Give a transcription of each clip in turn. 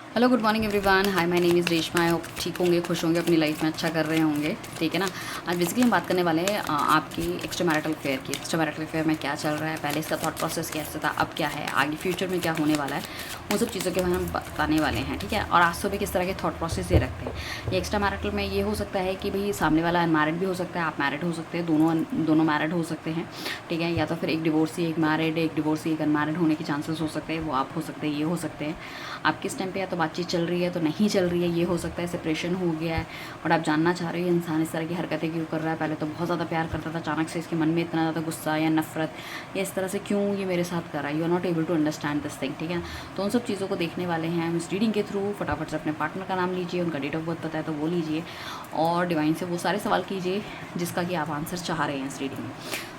Hello good morning everyone. Hi, my name is Reshma. I hope ठीक होंगे, खुश होंगे, अपनी लाइफ में अच्छा कर रहे होंगे। ठीक है ना। आज बेसिकली हम बात करने वाले हैं आपकी एक्स्ट्रा मैरिटल अफेयर की। एक्स्ट्रा मैरिटल अफेयर में क्या चल रहा है, पहले इसका थॉट प्रोसेस कैसे था, अब क्या है, आगे फ्यूचर में क्या होने वाला है, उन सब चीज़ों के बारे में हम बताने वाले हैं। ठीक है। और आज सुबह किस तरह के थॉट प्रोसेस ये रखते हैं। ये एक्स्ट्रा मैरिटल में ये हो सकता है कि भाई सामने वाला अनमैरिड भी हो सकता है, आप मैरिड हो सकते हैं, दोनों मैरिड हो सकते हैं। ठीक है। या तो फिर एक डिवोर्सी एक मैरिड, एक डिवोर्सी एक अनमैरिड होने के चांसेस हो सकते हैं, वो आप हो सकते हैं, ये हो सकते हैं। आप किस टाइम पे या तो बातचीत चल रही है तो नहीं चल रही है, ये हो सकता है सेपरेशन हो गया है और आप जानना चाह रहे हो इंसान इस तरह की हरकतें क्यों कर रहा है। पहले तो बहुत ज़्यादा प्यार करता था, अचानक से इसके मन में इतना ज़्यादा गुस्सा या नफरत या इस तरह से क्यों ये मेरे साथ कर रहा है। You are not able to understand this thing. ठीक है। तो उन सब चीज़ों को देखने वाले हैं हम इस रीडिंग के थ्रू। फटाफट से अपने पार्टनर का नाम लीजिए, उनका डेट ऑफ बर्थ पता है तो वो लीजिए और डिवाइन से वो सारे सवाल कीजिए जिसका कि आप आंसर चाह रहे हैं इस रीडिंग में।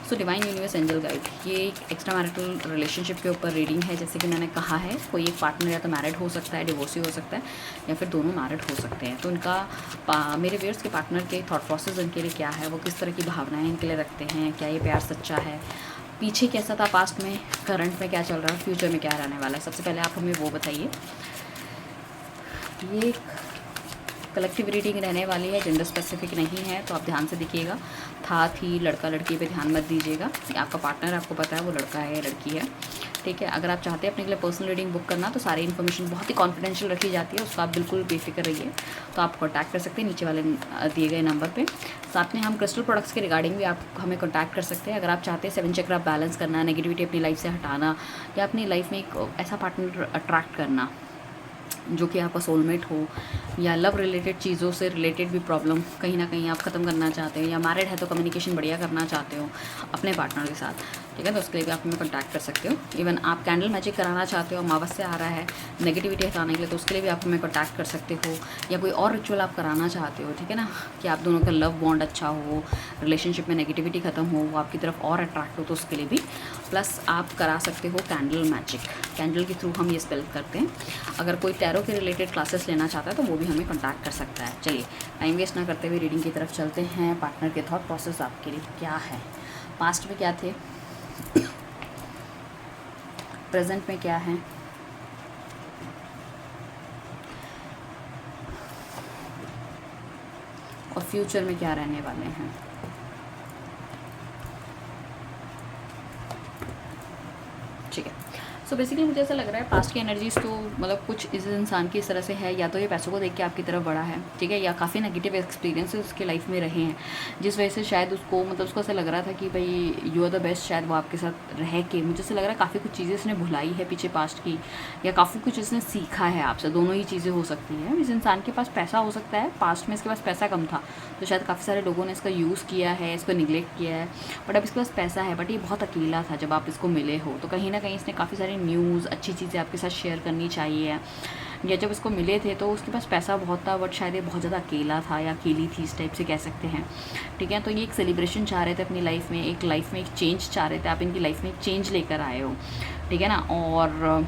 So divine universe angel guide, ये एक एक्स्ट्रा मैरिटल रिलेशनशिप के ऊपर रीडिंग है। जैसे कि मैंने कहा है, कोई एक पार्टनर या तो मैरिड हो सकता है, डिवोर्सी हो सकता है, या फिर दोनों मैरिड हो सकते हैं। तो इनका मेरे व्यूअर्स के पार्टनर के थॉट प्रोसेस इनके लिए क्या है, वो किस तरह की भावनाएं इनके लिए रखते हैं, क्या ये प्यार सच्चा है, पीछे कैसा था, पास्ट में, करंट में क्या चल रहा है, फ्यूचर में क्या रहने वाला है। सबसे पहले आप हमें वो बताइए। ये कलेक्टिव रीडिंग रहने वाली है, जेंडर स्पेसिफिक नहीं है, तो आप ध्यान से देखिएगा। था थी, लड़का लड़की पे ध्यान मत दीजिएगा। आपका पार्टनर आपको पता है वो लड़का है या लड़की है। ठीक है। अगर आप चाहते हैं अपने के लिए पर्सनल रीडिंग बुक करना तो सारी इन्फॉर्मेशन बहुत ही कॉन्फिडेंशियल रखी जाती है, उसका आप बिल्कुल बेफिक्र रहिए। तो आप कॉन्टैक्ट कर सकते हैं नीचे वाले दिए गए नंबर पे। साथ में हम क्रिस्टल प्रोडक्ट्स के रिगार्डिंग भी आप हमें कॉन्टैक्ट कर सकते हैं। अगर आप चाहते हैं 7 चक्र बैलेंस करना, नेगेटिविटी अपनी लाइफ से हटाना, या अपनी लाइफ में एक ऐसा पार्टनर अट्रैक्ट करना जो कि आपका सोलमेट हो, या लव रिलेटेड चीज़ों से रिलेटेड भी प्रॉब्लम कहीं ना कहीं आप ख़त्म करना चाहते हो, या मैरिड है तो कम्युनिकेशन बढ़िया करना चाहते हो अपने पार्टनर के साथ। ठीक है। तो उसके लिए भी आप हमें कॉन्टैक्ट कर सकते हो। इवन आप कैंडल मैजिक कराना चाहते हो, अमावस्या आ रहा है नेगेटिविटी हटाने के लिए, तो उसके लिए भी आप हमें कॉन्टैक्ट कर सकते हो। या कोई और रिचुअल आप कराना चाहते हो, ठीक है ना, कि आप दोनों का लव बॉन्ड अच्छा हो, रिलेशनशिप में नेगेटिविटी खत्म हो, वो आपकी तरफ और अट्रैक्ट हो, तो उसके लिए भी प्लस आप करा सकते हो कैंडल मैजिक। कैंडल के थ्रू हम ये स्पेल करते हैं। अगर कोई टैरो के रिलेटेड क्लासेस लेना चाहता है तो वो भी हमें कॉन्टैक्ट कर सकता है। चलिए, टाइम वेस्ट ना करते हुए रीडिंग की तरफ चलते हैं। पार्टनर के थॉट प्रोसेस आपके लिए क्या है, पास्ट में क्या थे, प्रेजेंट में क्या है, और फ्यूचर में क्या रहने वाले हैं। ठीक है। सो बेसिकली मुझे ऐसा लग रहा है पास्ट की एनर्जीज तो मतलब कुछ इस इंसान की इस तरह से है, या तो ये पैसों को देख के आपकी तरफ बढ़ा है, ठीक है, या काफ़ी नेगेटिव एक्सपीरियंसेस उसके लाइफ में रहे हैं, जिस वजह से शायद उसको मतलब उसको ऐसा लग रहा था कि भाई यू आर द बेस्ट। शायद वो आपके साथ रह के मुझे ऐसा लग रहा है काफ़ी कुछ चीज़ें इसने भुलाई है पीछे पास्ट की, या काफ़ी कुछ इसने सीखा है आपसे। दोनों ही चीज़ें हो सकती हैं। इस इंसान के पास पैसा हो सकता है, पास्ट में इसके पास पैसा कम था तो शायद काफ़ी सारे लोगों ने इसका यूज़ किया है, इसको निगलेक्ट किया है, बट अब इसके पास पैसा है, बट ये बहुत अकेला था जब आप इसको मिले हो। तो कहीं ना कहीं इसने काफ़ी सारी न्यूज़, अच्छी चीज़ें आपके साथ शेयर करनी चाहिए। या जब इसको मिले थे तो उसके पास पैसा बहुत था, बट शायद ये बहुत ज़्यादा अकेला था या अकेली थी, इस टाइप से कह सकते हैं। ठीक है। तो ये एक सेलिब्रेशन चाह रहे थे अपनी लाइफ में, एक लाइफ में एक चेंज चाह रहे थे। आप इनकी लाइफ में एक चेंज लेकर आए हो, ठीक है ना। और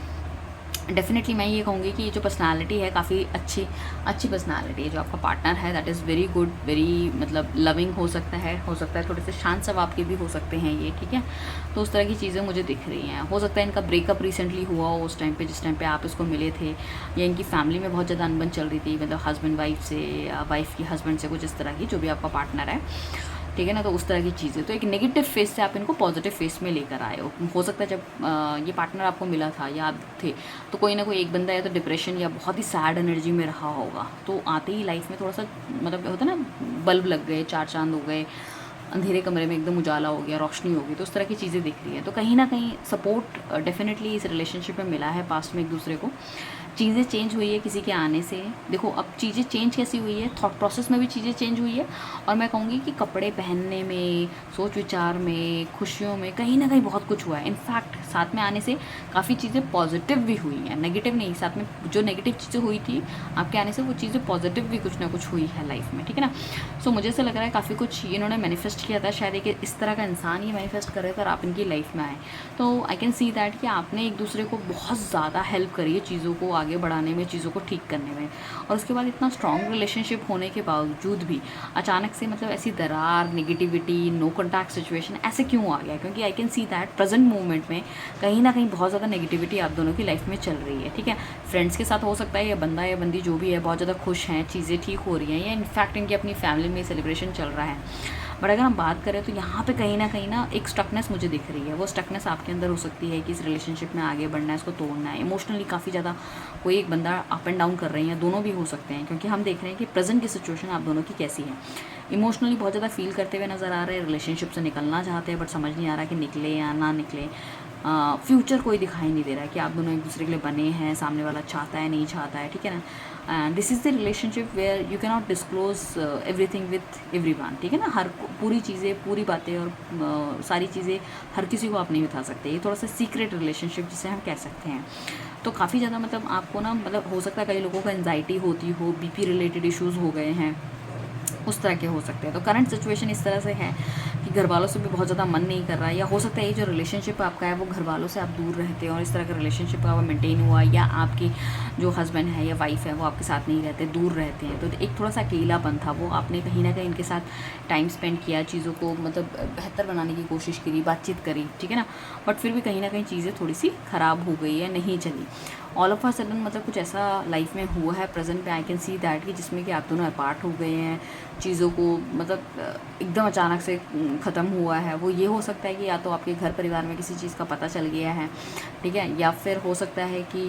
डेफिनेटली मैं ये कहूँगी कि ये जो पर्सनालिटी है काफ़ी अच्छी पर्सनालिटी है जो आपका पार्टनर है। That is very good, very मतलब लविंग हो सकता है थोड़े से शांत स्वभाव के भी हो सकते हैं ये, ठीक है। तो उस तरह की चीज़ें मुझे दिख रही हैं। हो सकता है इनका ब्रेकअप रिसेंटली हुआ हो उस टाइम पे जिस टाइम पे आप इसको मिले थे, या इनकी फैमिली में बहुत ज़्यादा अनबन चल रही थी, मतलब हस्बैंड वाइफ से या वाइफ की हस्बैंड से, कुछ इस तरह की, जो भी आपका पार्टनर है, ठीक है ना। तो उस तरह की चीज़ें, तो एक नेगेटिव फेस से आप इनको पॉजिटिव फेस में लेकर आए हो सकता है जब ये पार्टनर आपको मिला था, याद थे, तो कोई ना कोई एक बंदा या तो डिप्रेशन या बहुत ही सैड एनर्जी में रहा होगा। तो आते ही लाइफ में थोड़ा सा मतलब होता है ना, बल्ब लग गए, चार चांद हो गए, अंधेरे कमरे में एकदम उजाला हो गया, रोशनी हो गई, तो उस तरह की चीज़ें दिख रही है। तो कहीं ना कहीं सपोर्ट डेफिनेटली इस रिलेशनशिप में मिला है पास्ट में एक दूसरे को। चीज़ें चेंज हुई है किसी के आने से। देखो अब चीज़ें चेंज कैसी हुई है, थॉट प्रोसेस में भी चीज़ें चेंज हुई है, और मैं कहूँगी कि कपड़े पहनने में, सोच विचार में, खुशियों में, कहीं ना कहीं बहुत कुछ हुआ है। इनफैक्ट साथ में आने से काफ़ी चीज़ें पॉजिटिव भी हुई हैं, नेगेटिव नहीं। साथ में जो नेगेटिव चीज़ें हुई थी आपके आने से, वो चीज़ें पॉजिटिव भी कुछ ना कुछ हुई है लाइफ में, ठीक है ना। सो मुझे ऐसा लग रहा है काफ़ी कुछ इन्होंने मैनिफेस्ट किया था, शायद एक इस तरह का इंसान ये मैनिफेस्ट कर रहे थे और आप इनकी लाइफ में आए। तो आई कैन सी दैट कि आपने एक दूसरे को बहुत ज़्यादा हेल्प करी है चीज़ों को आगे बढ़ाने में, चीज़ों को ठीक करने में। और उसके बाद इतना स्ट्रॉन्ग रिलेशनशिप होने के बावजूद भी अचानक से मतलब ऐसी दरार, नेगेटिविटी, नो कॉन्टैक्ट सिचुएशन ऐसे क्यों आ गया? क्योंकि I can see that present moment में कहीं ना कहीं बहुत ज़्यादा नेगेटिविटी आप दोनों की लाइफ में चल रही है, ठीक है। फ्रेंड्स के साथ हो सकता है, या बंदा या बंदी जो भी है बहुत ज़्यादा खुश हैं, चीज़ें ठीक हो रही हैं, या इनफैक्ट इनकी अपनी फैमिली में सेलिब्रेशन चल रहा है। बट अगर हम बात करें तो यहाँ पे कहीं ना एक स्टकनेस मुझे दिख रही है। वो स्टकनेस आपके अंदर हो सकती है कि इस रिलेशनशिप में आगे बढ़ना है, इसको तोड़ना है। इमोशनली काफ़ी ज़्यादा कोई एक बंदा अप एंड डाउन कर रही है, दोनों भी हो सकते हैं, क्योंकि हम देख रहे हैं कि प्रेजेंट की सिचुएशन आप दोनों की कैसी है। इमोशनली बहुत ज़्यादा फील करते हुए नज़र आ रहे हैं, रिलेशनशिप से निकलना चाहते हैं, बट समझ नहीं आ रहा कि निकले या ना निकले। फ्यूचर कोई दिखाई नहीं दे रहा है कि आप दोनों एक दूसरे के लिए बने हैं, सामने वाला चाहता है नहीं चाहता है, ठीक है ना। And this is the relationship where you can not disclose everything with everyone, ठीक है ना। हर पूरी चीज़ें, पूरी बातें और सारी चीज़ें हर किसी को आप नहीं बता सकते। ये थोड़ा सा सीक्रेट रिलेशनशिप जिसे हम कह सकते हैं। तो काफ़ी ज़्यादा मतलब आपको ना, मतलब हो सकता है कई लोगों को एंजाइटी होती हो, बीपी रिलेटेड इश्यूज़ हो गए हैं, उस तरह के हो सकते हैं। तो करंट सिचुएशन इस तरह से है कि घर वालों से भी बहुत ज़्यादा मन नहीं कर रहा है, या हो सकता है ये जो रिलेशनशिप आपका है वो घर वालों से आप दूर रहते हैं और इस तरह का रिलेशनशिप का मेंटेन हुआ, या आपकी जो हस्बैंड है या वाइफ है वो आपके साथ नहीं रहते, दूर रहते हैं। तो एक थोड़ा सा अकेलापन था, वो आपने कहीं ना कहीं इनके साथ टाइम स्पेंड किया, चीज़ों को मतलब बेहतर बनाने की कोशिश करी, बातचीत करी, ठीक है ना। बट फिर भी कहीं ना कहीं चीज़ें थोड़ी सी ख़राब हो गई है, नहीं चली। ऑल ऑफ अ सडन मतलब कुछ ऐसा लाइफ में हुआ है प्रेजेंट में, आई कैन सी दैट कि जिसमें कि आप दोनों अपार्ट हो गए हैं, चीज़ों को मतलब एकदम अचानक से ख़त्म हुआ है। वो ये हो सकता है कि या तो आपके घर परिवार में किसी चीज़ का पता चल गया है, ठीक है, या फिर हो सकता है कि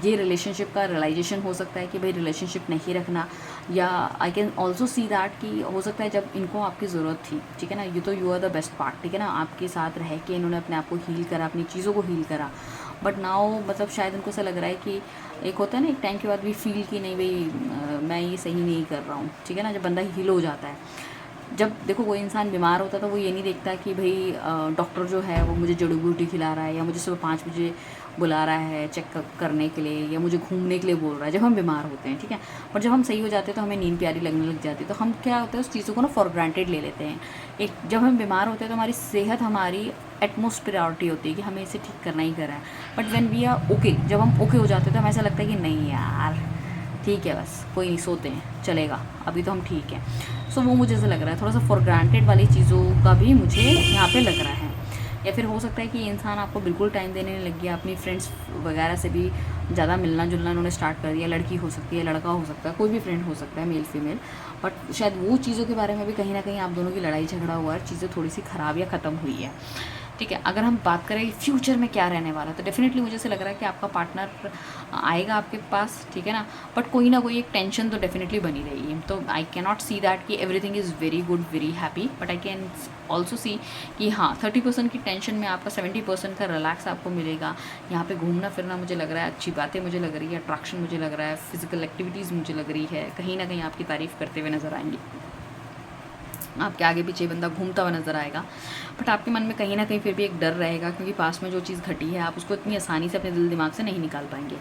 ये रिलेशनशिप का रियलाइजेशन हो सकता है कि भाई रिलेशनशिप नहीं रखना, या आई कैन ऑल्सो सी दैट कि हो सकता है जब इनको आपकी ज़रूरत थी, ठीक है ना, ये तो you are the best part, ठीक है ना, आपके साथ रह के इन्होंने अपने आप को हील करा, अपनी चीज़ों को हील करा। बट नाउ मतलब शायद उनको ऐसा लग रहा है कि एक होता है ना, एक टाइम के बाद भी फील कि नहीं भाई मैं ये सही नहीं कर रहा हूँ, ठीक है ना, जब बंदा हील हो जाता है। जब देखो कोई इंसान बीमार होता है तो वो ये नहीं देखता कि भाई डॉक्टर जो है वो मुझे जड़ी बूटी खिला रहा है, या मुझे सुबह 5 बजे बुला रहा है चेकअप करने के लिए, या मुझे घूमने के लिए बोल रहा है, जब हम बीमार होते हैं, ठीक है। और जब हम सही हो जाते हैं तो हमें नींद प्यारी लगने लग जाती है, तो हम क्या होता है उस चीज़ों को ना फॉर ग्रांटेड ले लेते हैं। एक जब हम बीमार होते हैं तो हमारी सेहत हमारी एटमोस्ट प्रायोरिटी होती है कि हमें इसे ठीक करना ही करना है। But when we are okay, जब हम ओके हो जाते हैं तो हमें ऐसा लगता है कि नहीं यार ठीक है, बस कोई नहीं, सोते हैं, चलेगा, अभी तो हम ठीक हैं। सो वो मुझे ऐसा लग रहा है, थोड़ा सा फॉर ग्रांटेड वाली चीज़ों का भी मुझे यहाँ पे लग रहा है। या फिर हो सकता है कि इंसान आपको बिल्कुल टाइम देने नहीं लग गया, अपनी फ्रेंड्स वगैरह से भी ज़्यादा मिलना जुलना उन्होंने स्टार्ट कर दिया। लड़की हो सकती है, लड़का हो सकता है, कोई भी फ्रेंड हो सकता है, मेल फीमेल। बट शायद वो चीज़ों के बारे में भी कहीं ना कहीं आप दोनों की लड़ाई झगड़ा हुआ है, चीज़ें थोड़ी सी ख़राब या ख़त्म हुई है, ठीक है। अगर हम बात करें फ्यूचर में क्या रहने वाला है, तो डेफिनेटली मुझे ऐसे लग रहा है कि आपका पार्टनर आएगा आपके पास, ठीक है ना। बट कोई ना कोई एक टेंशन तो डेफिनेटली बनी रहेगी। तो I can not see that कि everything is very good, very happy, but I can also see कि हाँ 30% की टेंशन में आपका 70% का रिलैक्स आपको मिलेगा। यहाँ पे घूमना फिरना मुझे लग रहा है, अच्छी बातें मुझे लग रही है, अट्रैक्शन मुझे लग रहा है, फिजिकल एक्टिविटीज़ मुझे लग रही है, कहीं ना कहीं आपकी तारीफ़ करते हुए नज़र आएंगी, आपके आगे पीछे बंदा घूमता हुआ नज़र आएगा। बट आपके मन में कहीं ना कहीं फिर भी एक डर रहेगा, क्योंकि पास में जो चीज़ घटी है आप उसको इतनी आसानी से अपने दिल दिमाग से नहीं निकाल पाएंगे।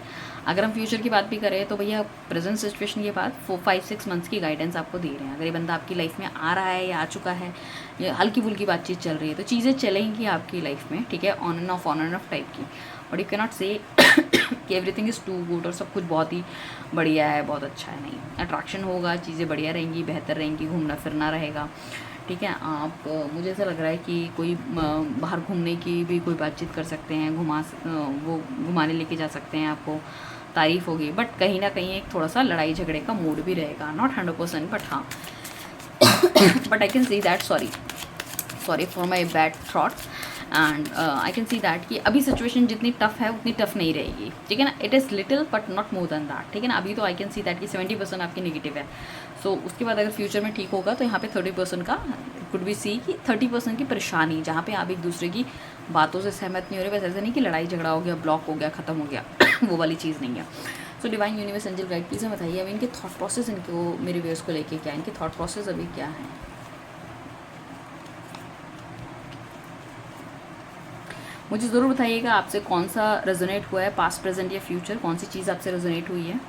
अगर हम फ्यूचर की बात भी करें तो भैया प्रेजेंट सिचुएशन के बाद 4-5-6 मंथ्स की गाइडेंस आपको दे रहे हैं। अगर ये बंदा आपकी लाइफ में आ रहा है या आ चुका है, या हल्की फुल्की बातचीत चल रही है, तो चीज़ें चलेंगी आपकी लाइफ में, ठीक है, ऑन एंड ऑफ टाइप की। बट यू कैन नॉट से कि एवरीथिंग इज़ टू गुड और सब कुछ बहुत ही बढ़िया है, बहुत अच्छा है, नहीं। अट्रैक्शन होगा, चीज़ें बढ़िया रहेंगी, बेहतर रहेंगी, घूमना फिरना रहेगा, ठीक है। आप मुझे ऐसा लग रहा है कि कोई बाहर घूमने की भी कोई बातचीत कर सकते हैं, वो घुमाने लेके जा सकते हैं, आपको तारीफ़ होगी। बट कहीं ना कहीं एक थोड़ा सा लड़ाई झगड़े का मूड भी रहेगा, नॉट 100%, बट हाँ but I can see that, sorry for my bad thoughts, and I can see that कि अभी सिचुएशन जितनी टफ है उतनी टफ नहीं रहेगी, ठीक है ना। It is little but not more than that, ठीक है ना। अभी तो आई कैन सी दैट कि 70% आपकी नेगेटिव है। सो उसके बाद अगर फ्यूचर में ठीक होगा तो यहाँ पे 30% का कुड बी सी कि 30% की परेशानी, जहाँ पे आप एक दूसरे की बातों से सहमत नहीं हो रहे। बस ऐसा नहीं कि लड़ाई झगड़ा हो गया, ब्लॉक हो गया, ख़त्म हो गया वो वाली चीज़ नहीं है। So divine universe angel guide please बताइए अभी इनके थॉट प्रोसेस, इनको मेरे व्यूअर्स को लेके क्या, इनके थॉट प्रोसेस अभी क्या है। मुझे ज़रूर बताइएगा आपसे कौन सा रेजोनेट हुआ है, पास्ट प्रेजेंट या फ्यूचर, कौन सी चीज़ आपसे रेजोनेट हुई है,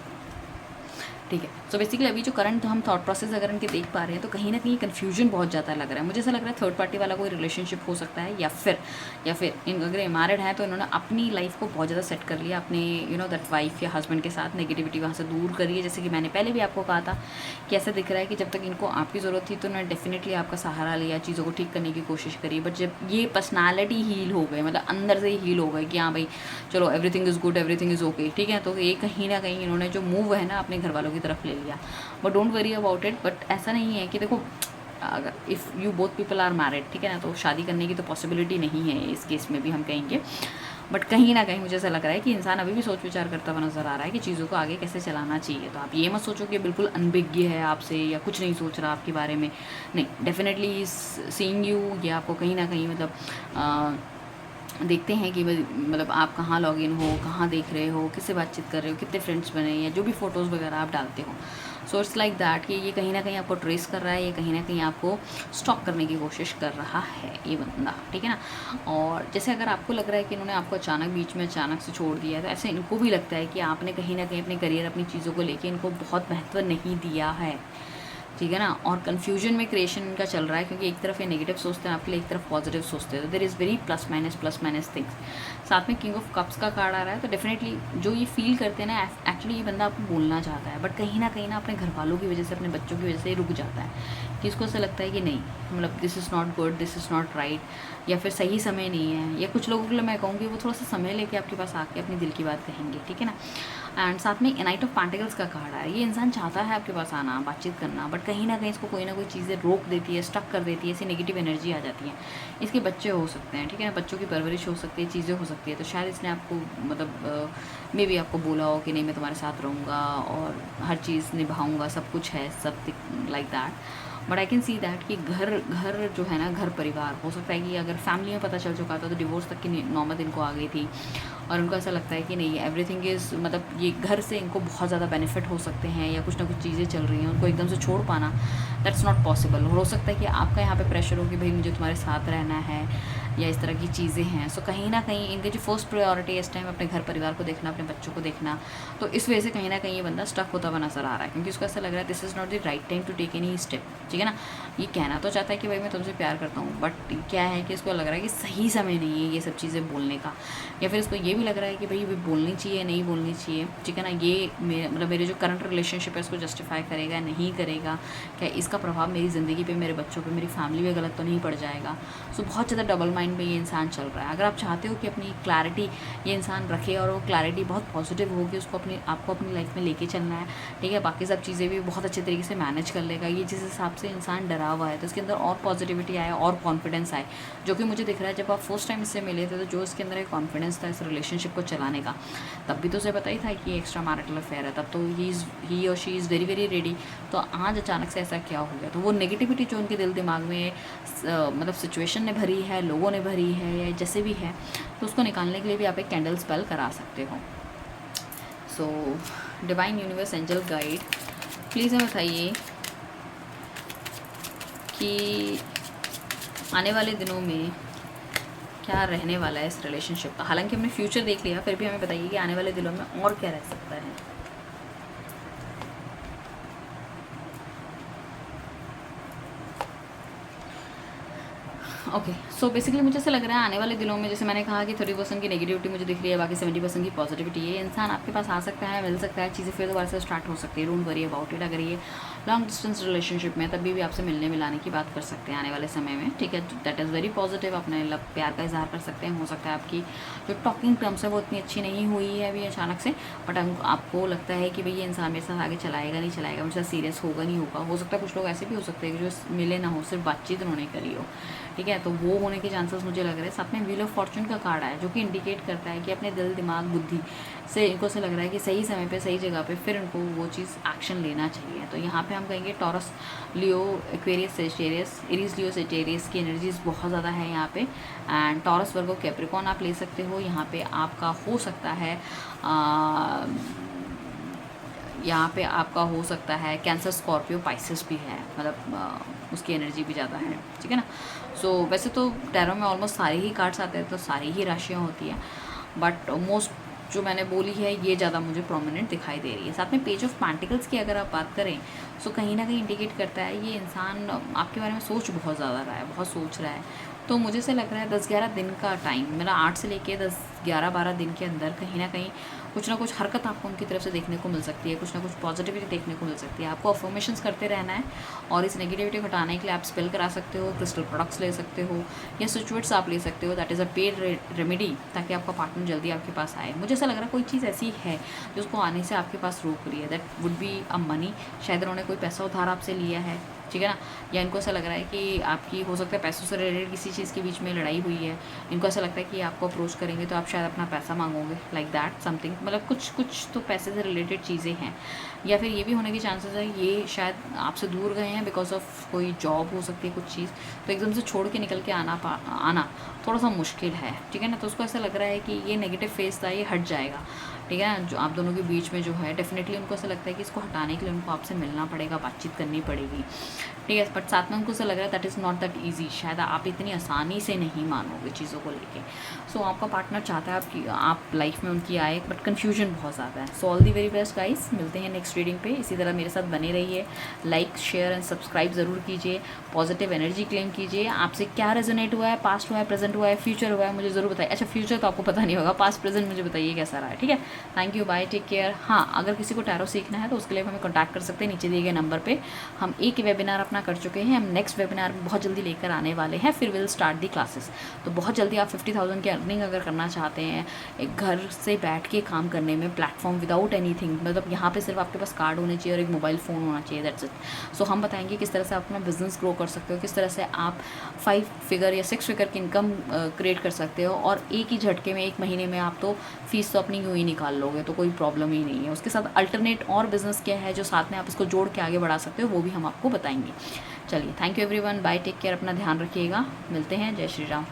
ठीक है। सो बेसिकली अभी जो करंट हम थॉट प्रोसेस अगर इनके देख पा रहे हैं तो कहीं ना कहीं कन्फ्यूजन बहुत ज़्यादा लग रहा है। मुझे ऐसा लग रहा है थर्ड पार्टी वाला कोई रिलेशनशिप हो सकता है, या फिर इन अगर मैरिड है तो इन्होंने अपनी लाइफ को बहुत ज़्यादा सेट कर लिया अपने दैट वाइफ या हस्बैंड के साथ, नेगेटिविटी वहाँ से दूर करिए। जैसे कि मैंने पहले भी आपको कहा था कि ऐसा दिख रहा है कि जब तक इनको आपकी ज़रूरत थी तो उन्होंने डेफिनेटली आपका सहारा लिया, चीज़ों को ठीक करने की कोशिश करी। बट जब ये पर्सनैलिटी हील हो गए, मतलब अंदर से ही हील हो गए कि हाँ भाई चलो everything is good, everything is okay, ठीक है, तो ये कहीं ना कहीं इन्होंने जो मूव है ना अपने घर वालों की तरफ ले लिया। But don't worry about it. But ऐसा नहीं है कि देखो अगर if you both people are married, ठीक है ना, तो शादी करने की तो पॉसिबिलिटी नहीं है इस केस में भी हम कहेंगे। बट कहीं ना कहीं मुझे ऐसा लग रहा है कि इंसान अभी भी सोच विचार करता हुआ नज़र आ रहा है कि चीज़ों को आगे कैसे चलाना चाहिए। तो आप ये मत सोचो कि बिल्कुल अनभिज्ञ है आपसे या कुछ नहीं सोच रहा आपके बारे में, नहीं, डेफिनेटली सीइंग यू, ये आपको कहीं ना कहीं मतलब देखते हैं कि मतलब आप कहाँ लॉगिन हो, कहाँ देख रहे हो, किससे बातचीत कर रहे हो, कितने फ्रेंड्स बने, या जो भी फ़ोटोज़ वगैरह आप डालते हो। सो इट्स लाइक दैट कि ये कहीं ना कहीं आपको ट्रेस कर रहा है, ये कहीं ना कहीं आपको स्टॉक करने की कोशिश कर रहा है ये बंदा, ठीक है ना। और जैसे अगर आपको लग रहा है कि इन्होंने आपको अचानक बीच में अचानक से छोड़ दिया है, तो ऐसे इनको भी लगता है कि आपने कहीं ना कहीं अपने करियर, अपनी चीज़ों को लेके इनको बहुत महत्व नहीं दिया है, ठीक है ना। और कन्फ्यूजन में क्रिएशन इनका चल रहा है, क्योंकि एक तरफ ये नेगेटिव सोचते हैं आपके लिए, एक तरफ पॉजिटिव सोचते हैं। तो there is very plus minus things. साथ में किंग ऑफ कप्स का कार्ड आ रहा है, तो डेफिनेटली जो ये फील करते हैं ना, एक्चुअली ये बंदा आपको बोलना चाहता है, बट कहीं ना अपने घर वालों की वजह से, अपने बच्चों की वजह से रुक जाता है कि इसको ऐसा लगता है कि नहीं, मतलब this is not good, this is not right, या फिर सही समय नहीं है। या कुछ लोगों के लिए मैं कहूँगी वो थोड़ा सा समय लेके आपके पास आके अपनी दिल की बात कहेंगे, ठीक है ना। एंड साथ में नाइट ऑफ पेंटिकल्स का कार्ड है, ये इंसान चाहता है आपके पास आना, बातचीत करना, बट कहीं ना कहीं इसको कोई ना कोई चीज़ें रोक देती है, स्टक कर देती है, ऐसी नेगेटिव एनर्जी आ जाती है। इसके बच्चे हो सकते हैं, ठीक है ना, बच्चों की परवरिश हो सकती है, चीज़ें हो सकती है। तो शायद इसने आपको मतलब मे भी आपको बोला हो कि नहीं मैं तुम्हारे साथ रहूँगा और हर चीज़ निभाऊँगा, सब कुछ है, सब like that. But I can see that कि घर जो है ना, घर परिवार हो सकता है कि अगर फैमिली में पता चल चुका था तो डिवोर्स तक की नौबत इनको आ गई थी, और उनको ऐसा लगता है कि नहीं एवरीथिंग इज़, मतलब ये घर से इनको बहुत ज़्यादा बेनिफिट हो सकते हैं, या कुछ ना कुछ चीज़ें चल रही हैं, उनको एकदम से छोड़ पाना दैट्स नॉट पॉसिबल। हो सकता है कि आपका यहाँ पे प्रेशर हो कि भाई मुझे तुम्हारे साथ रहना है, या इस तरह की चीज़ें हैं। सो कहीं ना कहीं इनकी जो फर्स्ट प्रायोरिटी है इस टाइम अपने घर परिवार को देखना, अपने बच्चों को देखना, तो इस वजह से कहीं ना कहीं ये बंदा स्टक होता हुआ नजर आ रहा है, क्योंकि उसको ऐसा लग रहा है this is not the right time to take any step, ठीक है ना। ये कहना तो चाहता है कि भाई मैं तुमसे प्यार करता हूँ, बट क्या है कि इसको लग रहा है कि सही समय नहीं है ये सब चीज़ें बोलने का, या फिर इसको ये भी लग रहा है कि भाई ये बोलनी चाहिए नहीं बोलनी चाहिए, ठीक है ना। ये मेरे जो करंट रिलेशनशिप है इसको जस्टिफाई करेगा नहीं करेगा, क्या इसका प्रभाव मेरी ज़िंदगी पे, मेरे बच्चों पे, मेरी फैमिली पे गलत तो नहीं पड़ जाएगा। सो बहुत ज़्यादा डबल माइंड में ये इंसान चल रहा है। अगर आप चाहते हो कि अपनी क्लैरिटी ये इंसान रखे और वो क्लैरिटी बहुत पॉजिटिव होगी, उसको आपको अपनी लाइफ में लेके चलना है, ठीक है, बाकी सब चीज़ें भी बहुत अच्छे तरीके से मैनेज कर लेगा। ये जिस हिसाब से इंसान डरा हुआ है तो इसके अंदर और पॉजिटिविटी आए और कॉन्फिडेंस आए, जो कि मुझे दिख रहा है जब आप फर्स्ट टाइम इससे मिले थे तो जो इसके अंदर एक कॉन्फिडेंस था इस रिलेशनशिप को चलाने का, तब भी तो उसे पता ही था कि एक्स्ट्रा मैरिटल अफेयर है, तब तो ही और she is very very ready. तो आज अचानक से ऐसा क्या हो गया? तो वो नेगेटिविटी जो उनके दिल दिमाग में मतलब सिचुएशन ने भरी है, लोगों ने भरी है, या जैसे भी है, तो उसको निकालने के लिए भी आप एक कैंडल स्पेल करा सकते हो। So divine universe angel guide please हमें बताइए कि आने वाले दिनों में क्या रहने वाला है इस रिलेशनशिप का। हालांकि हमने फ्यूचर देख लिया, फिर भी हमें बताइए कि आने वाले दिनों में और क्या रह सकता है। ओके, सो बेसिकली मुझे ऐसा लग रहा है आने वाले दिनों में, जैसे मैंने कहा कि 30% की नेगेटिविटी मुझे दिख रही है, बाकी 70% की पॉजिटिविटी है। इंसान आपके पास आ सकता है, मिल सकता है, चीज़ें फिर दोबारा से स्टार्ट हो सकती है, डोंट वरी अबाउट इट। अगर ये लॉन्ग डिस्टेंस रिलेशनशिप में तभी भी आपसे मिलने मिलाने की बात कर सकते हैं आने वाले समय में, ठीक है, दैट इज़ वेरी पॉजिटिव। अपने प्यार का इजहार कर सकते हैं। हो सकता है आपकी जो टॉकिंग टर्म्स है वो इतनी अच्छी नहीं हुई है अभी अचानक से, बट आपको लगता है कि भाई ये इंसान मेरे साथ आगे चलाएगा नहीं चलाएगा, मेरे साथ सीरियस होगा नहीं होगा। हो सकता है कुछ लोग ऐसे भी हो सकते हैं कि जो मिले ना हो, सिर्फ बातचीत उन्होंने करी हो, ठीक है, तो वो होने के चांसेस मुझे लग रहे हैं। साथ में व्हील ऑफ फॉर्चून का कार्ड है, जो कि इंडिकेट करता है कि अपने दिल दिमाग बुद्धि से इनको से लग रहा है कि सही समय पे सही जगह पे फिर इनको वो चीज़ एक्शन लेना चाहिए। तो यहाँ पे हम कहेंगे टॉरस, लियो, एक्वेरियस, सेजिटेरियस, एरीज, लियो, सेजिटेरियस की एनर्जीज बहुत ज़्यादा है यहाँ पे। एंड टॉरस, वर्गो, कैप्रिकॉर्न आप ले सकते हो। यहाँ पे आपका हो सकता है यहाँ पे आपका हो सकता है कैंसर, स्कॉर्पियो, पाइसेस भी है, मतलब उसकी एनर्जी भी ज़्यादा है, ठीक है ना। सो वैसे तो टैरो में ऑलमोस्ट सारे ही कार्ड्स आते हैं, तो सारी ही राशियाँ होती हैं, बट मोस्ट जो मैंने बोली है ये ज़्यादा मुझे प्रोमिनेंट दिखाई दे रही है। साथ में पेज ऑफ पेंटिकल्स की अगर आप बात करें तो कहीं ना कहीं इंडिकेट करता है ये इंसान आपके बारे में सोच बहुत ज़्यादा रहा है, बहुत सोच रहा है। तो मुझे से लग रहा है 10-11 दिन का टाइम, मतलब 8 से लेके 10-11-12 दिन के अंदर कहीं ना कहीं कुछ ना कुछ हरकत आपको उनकी तरफ से देखने को मिल सकती है, कुछ ना कुछ पॉजिटिविटी देखने को मिल सकती है। आपको अफर्मेशंस करते रहना है और इस नेगेटिविटी को हटाने के लिए आप स्पेल करा सकते हो, क्रिस्टल प्रोडक्ट्स ले सकते हो या सिचुएट्स आप ले सकते हो, that is a paid remedy, ताकि आपका पार्टनर जल्दी आपके पास आए। मुझे ऐसा लग रहा है कोई चीज़ ऐसी है जो उसको आने से आपके पास रोक रही है, that would be a money. शायद उन्होंने कोई पैसा उधार आपसे लिया है, ठीक है ना, या इनको ऐसा लग रहा है कि आपकी हो सकता है पैसों से रिलेटेड किसी चीज़ के बीच में लड़ाई हुई है। इनको ऐसा लगता है कि आपको अप्रोच करेंगे तो आप शायद अपना पैसा मांगोगे, लाइक दैट समथिंग, मतलब कुछ तो पैसे से रिलेटेड चीज़ें हैं। या फिर ये भी होने के चांसेस है ये शायद आपसे दूर गए हैं बिकॉज ऑफ कोई जॉब हो सकती है, कुछ चीज़, तो एकदम से छोड़ के निकल के आना थोड़ा सा मुश्किल है, ठीक है ना। तो उसको ऐसा लग रहा है कि ये नेगेटिव फेस था, ये हट जाएगा, ठीक है ना। जो आप दोनों के बीच में जो है डेफिनेटली उनको ऐसा लगता है कि इसको हटाने के लिए उनको आपसे मिलना पड़ेगा, बातचीत करनी पड़ेगी, ठीक है। बट साथ में उनको ऐसा लग रहा है that is not that easy, शायद आप इतनी आसानी से नहीं मानोगे चीज़ों को लेके। सो आपका पार्टनर चाहता है आप लाइफ में उनकी आए, बट कन्फ्यूजन बहुत ज़्यादा है। So all the very best guys, मिलते हैं नेक्स्ट रीडिंग पे। इसी तरह मेरे साथ बने रहिए, लाइक शेयर एंड सब्सक्राइब ज़रूर कीजिए, पॉजिटिव एनर्जी क्लेम कीजिए। आपसे क्या रेजोनेट हुआ है, पास्ट हुआ है, प्रेजेंट हुआ है, फ्यूचर हुआ है, मुझे ज़रूर बताइए। अच्छा फ्यूचर तो आपको पता नहीं होगा, पास्ट प्रेजेंट मुझे बताइए कैसा रहा है, ठीक है। Thank you, bye, take care. हाँ, अगर किसी को टैरो सीखना है तो उसके लिए हमें कॉन्टैक्ट कर सकते हैं नीचे दिए गए नंबर पर। हम एक वेबिनार अपना कर चुके हैं, हम नेक्स्ट वेबिनार बहुत जल्दी लेकर आने वाले हैं, फिर विल स्टार्ट दी क्लासेस। तो बहुत जल्दी आप 50,000 की अर्निंग अगर करना चाहते हैं एक घर से बैठ के काम करने में, प्लेटफॉर्म विदाउट एनीथिंग, मतलब यहाँ पे सिर्फ आपके पास कार्ड होने चाहिए और एक मोबाइल फ़ोन होना चाहिए, दैट्स इट। सो हम बताएंगे किस तरह से आप अपना बिजनेस ग्रो कर सकते हो, किस तरह से आप 5 फिगर या 6 फिगर की इनकम क्रिएट कर सकते हो, और एक ही झटके में 1 महीने में आप तो फीस तो अपनी यूँ ही निकाल लोगे, तो कोई प्रॉब्लम ही नहीं है। उसके साथ अल्टरनेट और बिजनेस क्या है जो साथ में आप इसको जोड़ के आगे बढ़ा सकते हो, वो भी हम आपको बताएंगे। चलिए, thank you everyone, bye, take care, अपना ध्यान रखिएगा, मिलते हैं, जय श्री राम।